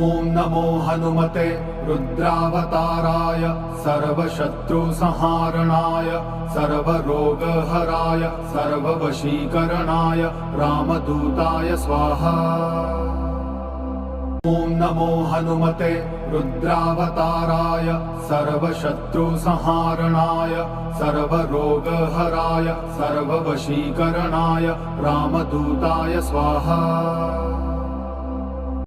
ॐ नमो हनुमते रुद्रावताराय सर्वशत्रुसंहारणाय सर्वरोगहराय सर्ववशीकरणाय रामदूताय स्वाहा। ॐ नमो हनुमते रुद्रावताराय सर्वशत्रुसंहारणाय सर्वरोगहराय सर्ववशीकरणाय रामदूताय स्वाहा।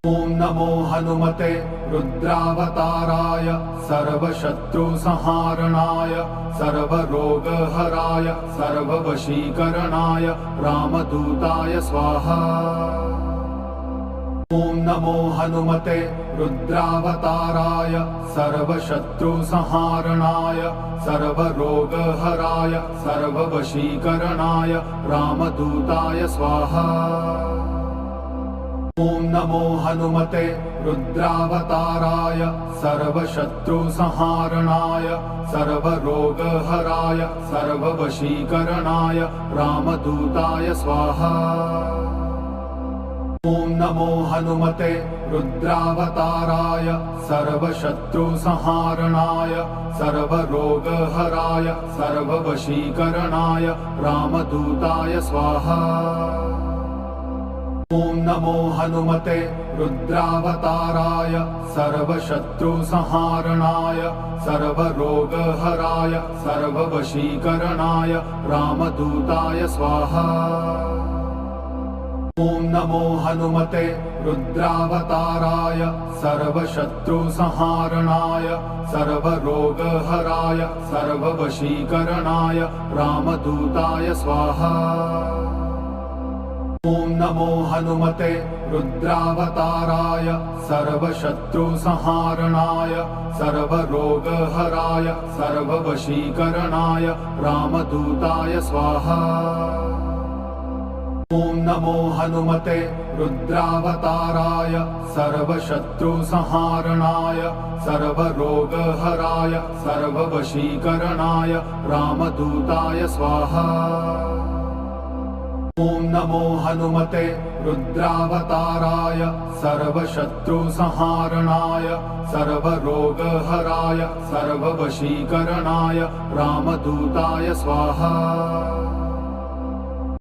ॐ नमो हनुमते रुद्रावताराय सर्वशत्रुसंहारणाय सर्वरोगहराय सर्ववशीकरणाय रामदूताय स्वाहा। ॐ नमो हनुमते रुद्रावताराय सर्वशत्रुसंहारणाय सर्वरोगहराय सर्ववशीकरणाय रामदूताय स्वाहा। ॐ नमो हनुमते रुद्रावताराय सर्वशत्रुसंहारणाय सर्वरोगहराय सर्ववशीकरणाय रामदूताय स्वाहा। ॐ नमो हनुमते रुद्रावताराय सर्वशत्रुसंहारणाय सर्वरोगहराय सर्ववशीकरणाय रामदूताय स्वाहा। ॐ नमो हनुमते रुद्रावताराय सर्वशत्रुसंहारणाय सर्वरोगहराय सर्ववशीकरणाय रामदूताय स्वाहा। ॐ नमो हनुमते रुद्रावताराय सर्वशत्रुसंहारणाय सर्वरोगहराय सर्ववशीकरणाय रामदूताय स्वाहा। ॐ नमो हनुमते रुद्रावताराय सर्वशत्रुसंहारणाय सर्वरोगहराय सर्ववशीकरणाय रामदूताय स्वाहा। ॐ नमो हनुमते रुद्रावताराय सर्वशत्रुसंहारणाय सर्वरोगहराय सर्ववशीकरणाय रामदूताय स्वाहा। ॐ नमो हनुमते रुद्रावताराय सर्वशत्रुसंहारणाय सर्वरोगहराय सर्ववशीकरणाय रामदूताय स्वाहा।